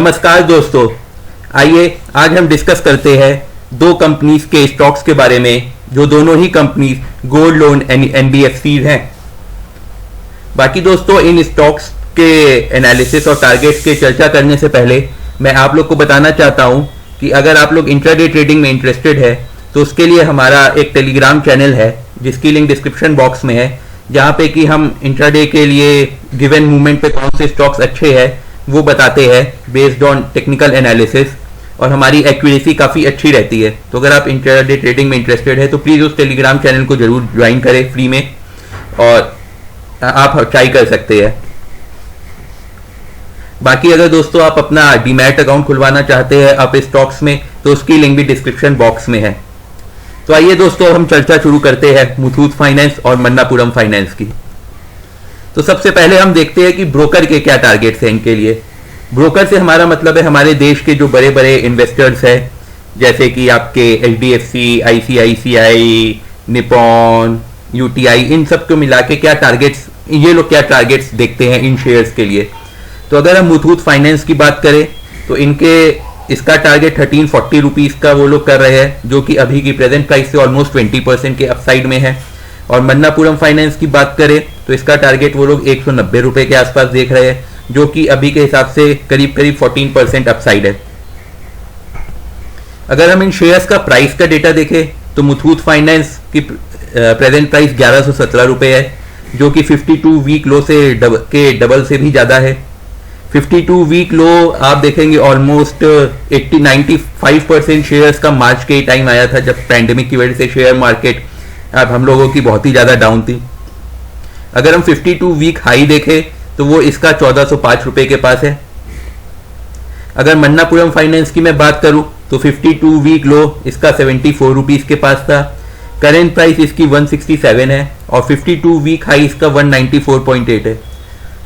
नमस्कार दोस्तों, आइए आज हम डिस्कस करते हैं दो कंपनीज के स्टॉक्स के बारे में जो दोनों ही कंपनीज गोल्ड लोन एनबीएफसीज हैं। बाकी दोस्तों, इन स्टॉक्स के एनालिसिस और टारगेट्स के चर्चा करने से पहले मैं आप लोग को बताना चाहता हूं कि अगर आप लोग इंट्राडे ट्रेडिंग में इंटरेस्टेड है तो उसके लिए हमारा एक टेलीग्राम चैनल है जिसकी लिंक डिस्क्रिप्शन बॉक्स में है, जहां पे कि हम इंट्राडे के लिए गिवन मूवमेंट पे कौन से स्टॉक्स अच्छे हैं वो बताते हैं बेस्ड ऑन टेक्निकल एनालिसिस, और हमारी एक्यूरेसी काफ़ी अच्छी रहती है। तो अगर आप इंट्राडे ट्रेडिंग में इंटरेस्टेड है तो प्लीज़ उस टेलीग्राम चैनल को जरूर ज्वाइन करें फ्री में, और आप ट्राई कर सकते हैं। बाकी अगर दोस्तों आप अपना डीमैट अकाउंट खुलवाना चाहते हैं आप स्टॉक्स में, तो उसकी लिंक भी डिस्क्रिप्शन बॉक्स में है। तो आइए दोस्तों, हम चर्चा शुरू करते हैं मुथूट फाइनेंस और मन्नापुरम फाइनेंस की। तो सबसे पहले हम देखते हैं कि ब्रोकर के क्या टारगेट्स हैं इनके लिए। ब्रोकर से हमारा मतलब है हमारे देश के जो बड़े बड़े इन्वेस्टर्स हैं, जैसे कि आपके एचडीएफसी, आईसीआईसीआई, निपॉन, यूटीआई, इन सब को मिला के क्या टारगेट्स, ये लोग क्या टारगेट्स देखते हैं इन शेयर्स के लिए। तो अगर हम मुथूट फाइनेंस की बात करें तो इसका टारगेट 1340 रुपीज़ का वो लोग कर रहे हैं, जो कि अभी की प्रेजेंट प्राइस से ऑलमोस्ट 20% के अपसाइड में है। और मन्नापुरम फाइनेंस की बात करें तो इसका टारगेट वो लोग 190 रुपये के आसपास देख रहे हैं, जो कि अभी के हिसाब से करीब 14% अपसाइड है। अगर हम इन शेयर्स का प्राइस का डेटा देखें तो मुथूट फाइनेंस की प्रेजेंट प्राइस 1117 रुपये है, जो कि 52 वीक लो से डबल से भी ज़्यादा है। 52 वीक लो आप देखेंगे ऑलमोस्ट 80-95% शेयर्स का मार्च के टाइम आया था, जब पैंडेमिक की वजह से शेयर मार्केट अब हम लोगों की बहुत ही ज़्यादा डाउन थी। अगर हम 52 वीक हाई देखें तो वो इसका 1405 रुपये के पास है। अगर मन्नापुरम फाइनेंस की मैं बात करूं तो 52 वीक लो इसका 74 रुपीज़ के पास था। करेंट प्राइस इसकी 167 है और 52 वीक हाई इसका 194.8 है।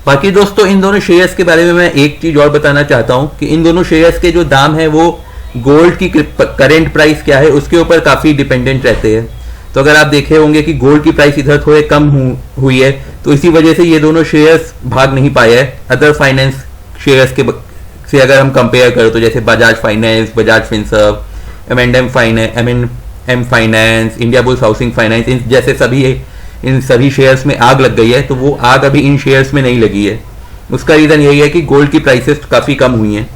बाकी दोस्तों, इन दोनों शेयर्स के बारे में मैं एक चीज़ और बताना चाहता हूं कि इन दोनों शेयर्स के जो दाम है वो गोल्ड की करेंट प्राइस क्या है उसके ऊपर काफ़ी डिपेंडेंट रहते हैं। तो अगर आप देखे होंगे कि गोल्ड की प्राइस इधर थोड़े कम हुई है, तो इसी वजह से ये दोनों शेयर्स भाग नहीं पाए हैं अदर फाइनेंस शेयर्स के से अगर हम कंपेयर करें तो, जैसे Bajaj finance, Bajaj Finserv, M&M finance, Indiabulls housing finance, इन सभी शेयर्स में आग लग गई है। तो वो आग अभी इन शेयर्स में नहीं लगी है। उसका रीज़न यही है कि गोल्ड की प्राइसेस काफ़ी कम हुई हैं,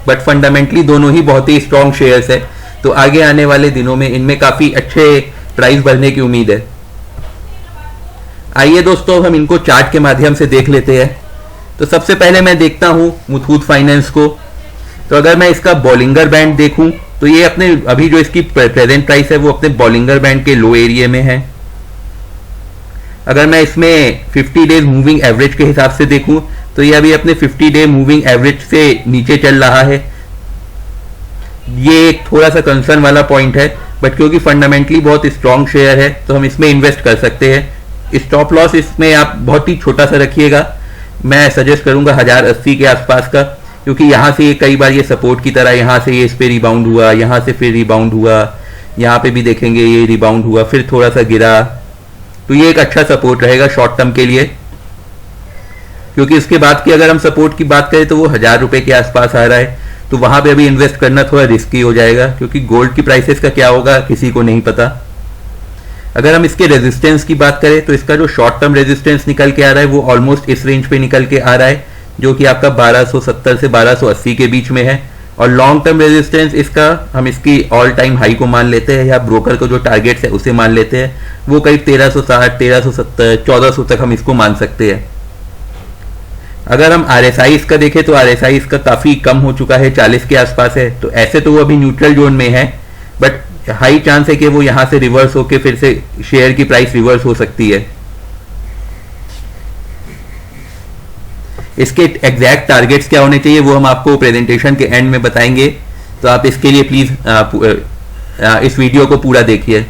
बट फंडामेंटली दोनों ही बहुत ही स्ट्रॉन्ग शेयर्स है। तो आगे आने वाले दिनों में इनमें काफ़ी अच्छे प्राइस बढ़ने की उम्मीद है। आइए दोस्तों, हम इनको चार्ट के माध्यम से देख लेते हैं। तो सबसे पहले मैं देखता हूं मुथूट फाइनेंस को। तो अगर मैं इसका बॉलिंगर बैंड देखूं तो ये अपने अभी जो इसकी प्रेजेंट प्राइस है वो अपने बॉलिंगर बैंड के लो एरिया में है। अगर मैं इसमें 50 डेज मूविंग एवरेज के हिसाब से देखूं तो ये अभी अपने 50 डे मूविंग एवरेज से नीचे चल रहा है। ये एक थोड़ा सा कंसर्न वाला पॉइंट है, बट क्योंकि फंडामेंटली बहुत स्ट्रॉन्ग शेयर है तो हम इसमें इन्वेस्ट कर सकते हैं। स्टॉप लॉस इसमें आप बहुत ही छोटा सा रखिएगा, मैं सजेस्ट करूंगा 1080 के आसपास का, क्योंकि यहाँ से ये कई बार ये सपोर्ट की तरह यहाँ से ये इस पे रिबाउंड हुआ, यहाँ से फिर रिबाउंड हुआ, यहाँ पे भी देखेंगे ये रिबाउंड हुआ, फिर थोड़ा सा गिरा। तो ये एक अच्छा सपोर्ट रहेगा शॉर्ट टर्म के लिए, क्योंकि उसके बाद की अगर हम सपोर्ट की बात करें तो वो 1000 रुपये के आसपास आ रहा है। तो वहां पे अभी इन्वेस्ट करना थोड़ा रिस्की हो जाएगा, क्योंकि गोल्ड की प्राइसेस का क्या होगा किसी को नहीं पता। अगर हम इसके रेजिस्टेंस की बात करें तो इसका जो शॉर्ट टर्म रेजिस्टेंस निकल के आ रहा है वो ऑलमोस्ट इस रेंज पे निकल के आ रहा है, जो कि आपका 1270 से 1280 के बीच में है। और लॉन्ग टर्म रेजिस्टेंस इसका हम इसकी ऑल टाइम हाई को मान लेते हैं, या ब्रोकर को जो टारगेट्स है उसे मान लेते हैं, वो करीब 1360, 1370, 1400 तक हम इसको मान सकते हैं। अगर हम RSI इसका देखें तो RSI इसका काफ़ी कम हो चुका है, 40 के आसपास है। तो ऐसे तो वो अभी न्यूट्रल जोन में है, बट हाई चांस है कि वो यहाँ से रिवर्स होके फिर से शेयर की प्राइस रिवर्स हो सकती है। इसके एग्जैक्ट टारगेट्स क्या होने चाहिए वो हम आपको प्रेजेंटेशन के एंड में बताएंगे, तो आप इसके लिए प्लीज़ इस वीडियो को पूरा देखिए।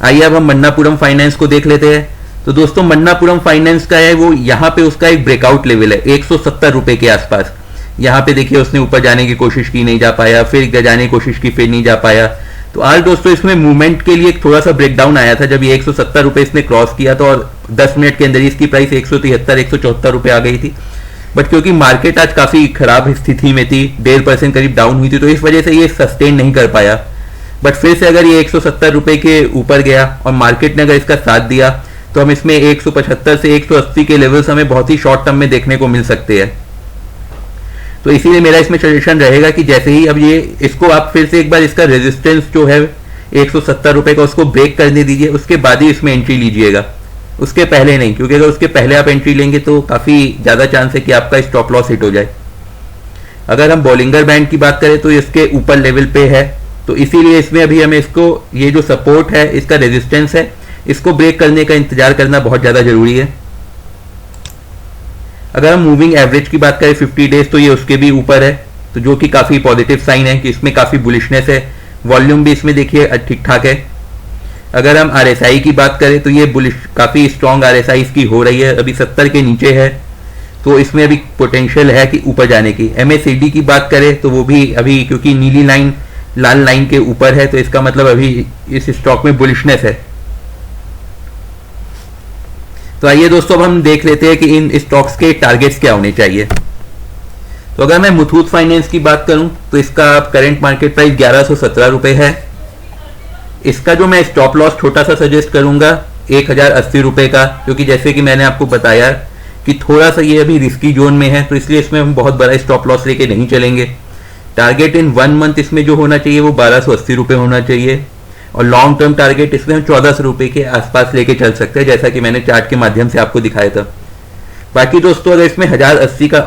आइए अब हम मन्नापुरम फाइनेंस को देख लेते हैं। तो दोस्तों, मन्नापुरम फाइनेंस का है वो यहाँ पे उसका एक ब्रेकआउट लेवल है 170 रुपये के आसपास। यहाँ पे देखिए उसने ऊपर जाने की कोशिश की, नहीं जा पाया, फिर जाने की कोशिश की, फिर नहीं जा पाया। तो आज दोस्तों इसमें मूवमेंट के लिए थोड़ा सा ब्रेकडाउन आया था जब ये 170 रुपये इसने क्रॉस किया था, और 10 मिनट के अंदर इसकी प्राइस 173-174 रुपये आ गई थी। बट क्योंकि मार्केट आज काफी खराब स्थिति में थी, 1.5% करीब डाउन हुई थी, तो इस वजह से ये सस्टेन नहीं कर पाया। बट फिर से अगर ये 170 रुपए के ऊपर गया और मार्केट ने अगर इसका साथ दिया तो हम इसमें 175 से 180 के लेवल्स हमें बहुत ही शॉर्ट टर्म में देखने को मिल सकते हैं। तो इसीलिए मेरा इसमें सजेशन रहेगा कि जैसे ही अब ये इसको आप फिर से एक बार इसका रेजिस्टेंस जो है 170 रुपए का उसको ब्रेक करने दीजिए, उसके बाद ही इसमें एंट्री लीजिएगा, उसके पहले नहीं, क्योंकि अगर उसके पहले आप एंट्री लेंगे तो काफी ज्यादा चांस है कि आपका स्टॉप लॉस हिट हो जाए। अगर हम बॉलिंगर बैंड की बात करें तो इसके ऊपर लेवल पे है, तो इसीलिए इसमें अभी हमें इसको ये जो सपोर्ट है, इसका रेजिस्टेंस है, इसको ब्रेक करने का इंतजार करना बहुत ज्यादा जरूरी है। अगर हम मूविंग एवरेज की बात करें 50 डेज, तो ये उसके भी ऊपर है, तो जो कि काफी पॉजिटिव साइन है कि इसमें काफी बुलिशनेस है। वॉल्यूम भी इसमें देखिए ठीक ठाक है। अगर हम आरएसआई की बात करें तो ये बुलिश काफी स्ट्रॉन्ग आरएसआई की हो रही है, अभी 70 के नीचे है, तो इसमें अभी पोटेंशियल है कि ऊपर जाने की। एमएससीडी की बात करें तो वो भी अभी क्योंकि नीली लाइन लाल लाइन के ऊपर है, तो इसका मतलब अभी इस स्टॉक में बुलिशनेस है। तो आइए दोस्तों अब हम देख लेते हैं कि इन स्टॉक्स के टारगेट्स क्या होने चाहिए। तो अगर मैं मुथूट फाइनेंस की बात करूं तो इसका करंट मार्केट प्राइस 1117 रुपए है। इसका जो मैं स्टॉप लॉस छोटा सा सजेस्ट करूंगा 1080 रुपए का, क्योंकि जैसे कि मैंने आपको बताया कि थोड़ा सा ये अभी रिस्की जोन में है, तो इसलिए इसमें हम बहुत बड़ा स्टॉप लॉस लेके नहीं चलेंगे। टारगेट इन 1 मंथ इसमें जो होना चाहिए वो 1280 रुपए होना चाहिए, और लॉन्ग टर्म टारगेट इसमें हम 1400 रुपए के आसपास लेके चल सकते हैं, जैसा कि मैंने चार्ट के माध्यम से आपको दिखाया था। बाकी दोस्तों अगर इसमें 1080 का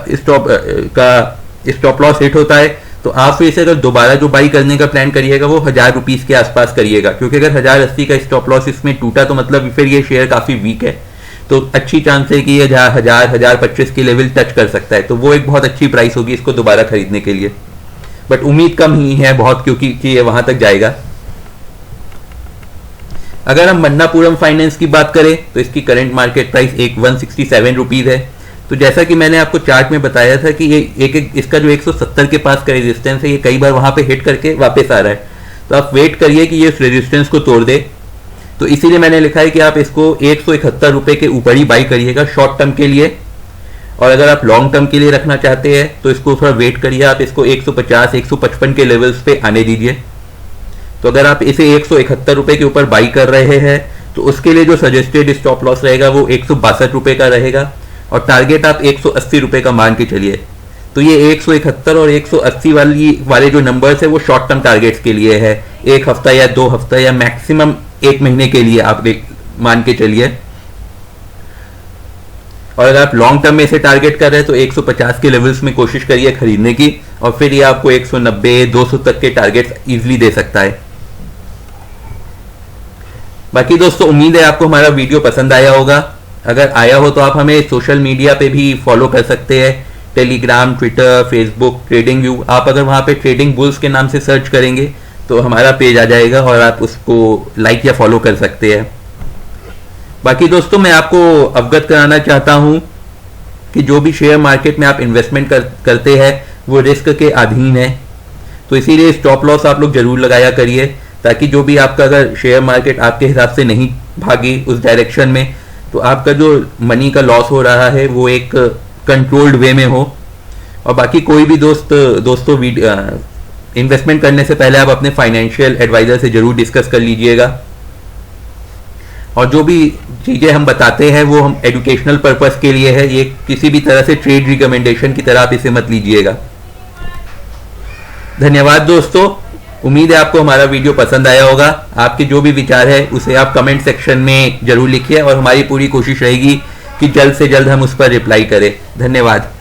स्टॉप लॉस हिट होता है तो आप फिर से अगर दोबारा जो बाई करने का प्लान करिएगा वो 1000 रुपीज के आसपास करिएगा, क्योंकि अगर 1080 का स्टॉप लॉस इसमें टूटा तो मतलब फिर ये शेयर काफी वीक है, तो अच्छी चांस है कि ये 1025 के लेवल टच कर सकता है, तो वो एक बहुत अच्छी प्राइस होगी इसको दोबारा खरीदने के लिए। बट उम्मीद कम ही है बहुत, क्योंकि ये वहां तक जाएगा। अगर हम मन्नापुरम फाइनेंस की बात करें तो इसकी करंट मार्केट प्राइस 167 रुपीज है। तो जैसा कि मैंने आपको चार्ट में बताया था कि ये इसका जो 170 के पास का रेजिस्टेंस है, ये कई बार वहां पे हिट करके वापस आ रहा है, तो आप वेट करिए कि ये इस रेजिस्टेंस को तोड़ दे। तो इसीलिए मैंने लिखा है कि आप इसको 171 रुपए के ऊपर ही बाई करिएगा शॉर्ट टर्म के लिए, और अगर आप लॉन्ग टर्म के लिए रखना चाहते हैं तो इसको थोड़ा वेट करिए, आप इसको 150 155 के लेवल्स पे आने दीजिए। तो अगर आप इसे 171 रुपए के ऊपर बाई कर रहे हैं तो उसके लिए जो सजेस्टेड स्टॉप लॉस रहेगा वो 162 रुपए का रहेगा, और टारगेट आप 180 रुपए का मान के चलिए। तो ये 171 और 180 वाले जो नंबर्स है वो शॉर्ट टर्म टारगेट्स के लिए है, 1 हफ्ता या 2 हफ्ता या मैक्सिमम 1 महीने के लिए आप मान के चलिए। और अगर आप लॉन्ग टर्म में इसे टारगेट कर रहे हैं तो 150 के लेवल्स में कोशिश करिए खरीदने की, और फिर ये आपको 190 200 तक के टारगेट इजीली दे सकता है। बाकी दोस्तों उम्मीद है आपको हमारा वीडियो पसंद आया होगा। अगर आया हो तो आप हमें सोशल मीडिया पे भी फॉलो कर सकते हैं, Telegram, Twitter, Facebook, trading view. आप अगर वहां पे ट्रेडिंग बुल्स के नाम से सर्च करेंगे तो हमारा पेज आ जाएगा और आप उसको लाइक या फॉलो कर सकते हैं। बाकी दोस्तों मैं आपको अवगत कराना चाहता हूं कि जो भी शेयर मार्केट में आप इन्वेस्टमेंट करते हैं वो रिस्क के अधीन है, तो इसीलिए स्टॉप लॉस आप लोग जरूर लगाया करिए, ताकि जो भी आपका अगर शेयर मार्केट आपके हिसाब से नहीं भागी उस डायरेक्शन में, तो आपका जो मनी का लॉस हो रहा है वो एक कंट्रोल्ड वे में हो। और बाकी कोई भी दोस्तों इन्वेस्टमेंट करने से पहले आप अपने फाइनेंशियल एडवाइजर से जरूर डिस्कस कर लीजिएगा, और जो भी चीजें हम बताते हैं वो हम एजुकेशनल पर्पस के लिए है, ये किसी भी तरह से ट्रेड रिकमेंडेशन की तरह आप इसे मत लीजिएगा। धन्यवाद दोस्तों, उम्मीद है आपको हमारा वीडियो पसंद आया होगा। आपके जो भी विचार है उसे आप कमेंट सेक्शन में जरूर लिखिए, और हमारी पूरी कोशिश रहेगी कि जल्द से जल्द हम उस पर रिप्लाई करें। धन्यवाद।